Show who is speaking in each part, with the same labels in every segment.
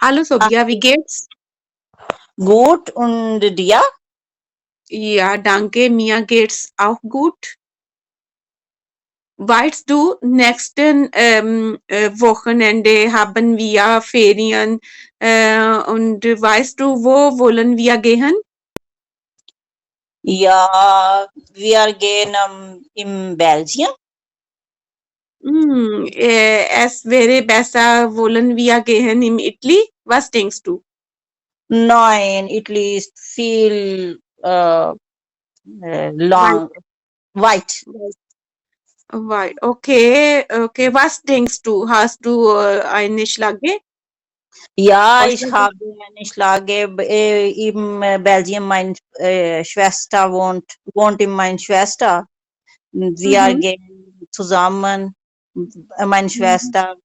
Speaker 1: Hallo Sophia, wie geht's?
Speaker 2: Gut, und dir?
Speaker 1: Ja, danke, mir geht's auch gut. Weißt du, nächsten Wochenende haben wir Ferien und weißt du, wo wollen wir gehen?
Speaker 2: Ja, wir gehen in Belgien.
Speaker 1: Es wäre besser, wollen wir gehen in Italy? Was denkst du?
Speaker 2: Nein, Italy ist viel
Speaker 1: Weit.
Speaker 2: lang, weit.
Speaker 1: Weit. Okay. Was denkst du? Hast du eine Schlage?
Speaker 2: Ja, ich
Speaker 1: Vorschläge?
Speaker 2: habe eine Schlage in Belgien. Meine Schwester wohnt in meiner Schwester. Wir
Speaker 1: Mhm.
Speaker 2: gehen zusammen. Meine
Speaker 1: Mhm.
Speaker 2: Schwester,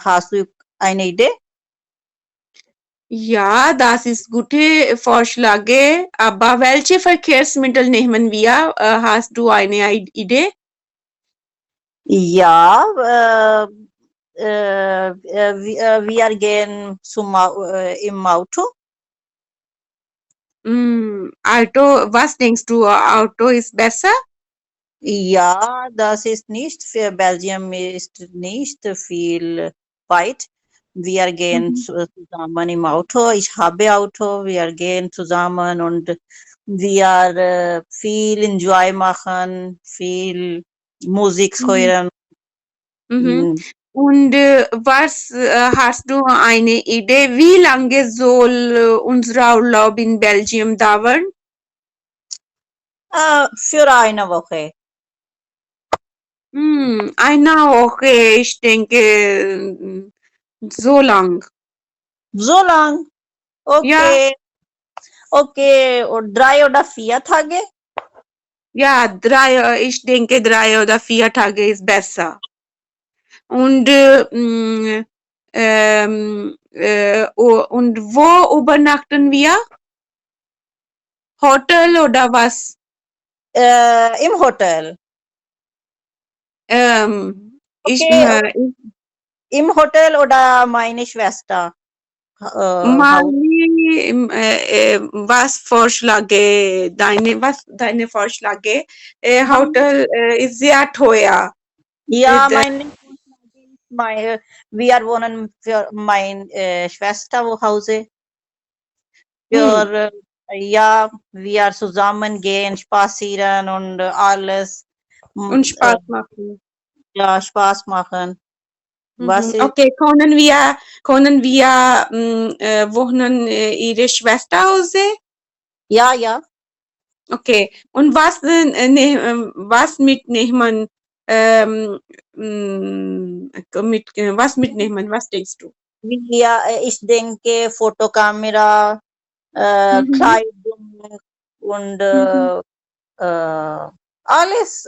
Speaker 2: hast du eine Idee?
Speaker 1: Ja, das ist gute Vorschläge. Aber welche Verkehrsmittel nehmen wir? Hast du eine Idee?
Speaker 2: Ja, wir gehen im Auto.
Speaker 1: Auto, was denkst du? Auto ist besser?
Speaker 2: Ja, das ist nicht für Belgien ist nicht viel weit. Wir gehen
Speaker 1: Mhm.
Speaker 2: zusammen im Auto. Ich habe Auto. Wir gehen zusammen und wir viel Enjoy machen, viel Musik
Speaker 1: Mhm.
Speaker 2: hören.
Speaker 1: Mhm.
Speaker 2: Mm,
Speaker 1: Und was hast du eine Idee? Wie lange soll unser Urlaub in Belgien dauern?
Speaker 2: für eine Woche.
Speaker 1: Eine Woche, ich denke, so lang.
Speaker 2: So lang.
Speaker 1: Ja,
Speaker 2: Okay, okay. Und 3 oder 4 Tage?
Speaker 1: ja, ich denke 3 oder 4 Tage ist besser. Und, und wo übernachten wir? Hotel oder was?
Speaker 2: Im Hotel.
Speaker 1: Ich,
Speaker 2: Okay, im Hotel oder meine Schwester Haus.
Speaker 1: was Vorschläge, deine Vorschläge? Hotel ist sehr teuer.
Speaker 2: Ja,
Speaker 1: Äh,
Speaker 2: wir wohnen für meine Schwester zu Hause.
Speaker 1: hm,
Speaker 2: Für, ja, wir zusammen gehen, spazieren und alles.
Speaker 1: und
Speaker 2: Mm,
Speaker 1: Spaß machen.
Speaker 2: ja, Spaß machen. Was
Speaker 1: Mhm.
Speaker 2: ist?
Speaker 1: Okay, können wir wohnen Ihre Schwester Hause?
Speaker 2: Ja, ja.
Speaker 1: Okay. Und was mitnehmen? Ähm, was mitnehmen? Was denkst du?
Speaker 2: Ich denke, Fotokamera,
Speaker 1: Mhm.
Speaker 2: Kleidung und
Speaker 1: Mhm.
Speaker 2: alles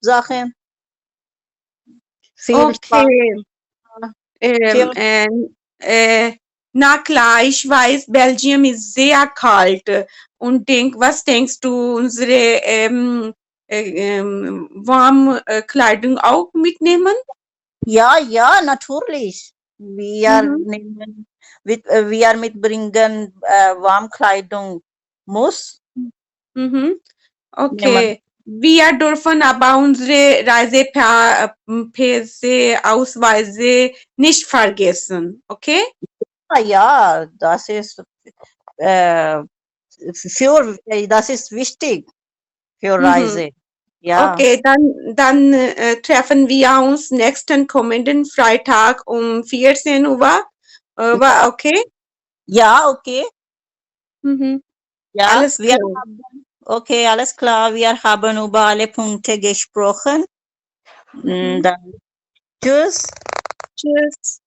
Speaker 2: Sachen. Viel Spaß.
Speaker 1: Okay. Ähm,
Speaker 2: Viel,
Speaker 1: äh, na klar, ich weiß, Belgium ist sehr kalt. Und was denkst du, unsere warme Kleidung auch mitnehmen?
Speaker 2: ja, ja, natürlich.
Speaker 1: Mhm.
Speaker 2: Wir mitbringen Warmkleidung muss
Speaker 1: Mhm.
Speaker 2: nehmen.
Speaker 1: Okay. Wir dürfen aber unsere Reisepässe, Ausweise nicht vergessen. Okay?
Speaker 2: Ja, äh, das ist wichtig für
Speaker 1: Mhm.
Speaker 2: Reise. Ja,
Speaker 1: Okay, dann treffen wir uns nächsten kommenden Freitag um 14 Uhr.
Speaker 2: ja,
Speaker 1: War okay?
Speaker 2: ja, okay.
Speaker 1: Mhm.
Speaker 2: Ja,
Speaker 1: Alles klar.
Speaker 2: okay, alles klar. Wir haben über alle Punkte gesprochen.
Speaker 1: Mhm.
Speaker 2: Dann tschüss.
Speaker 1: Tschüss.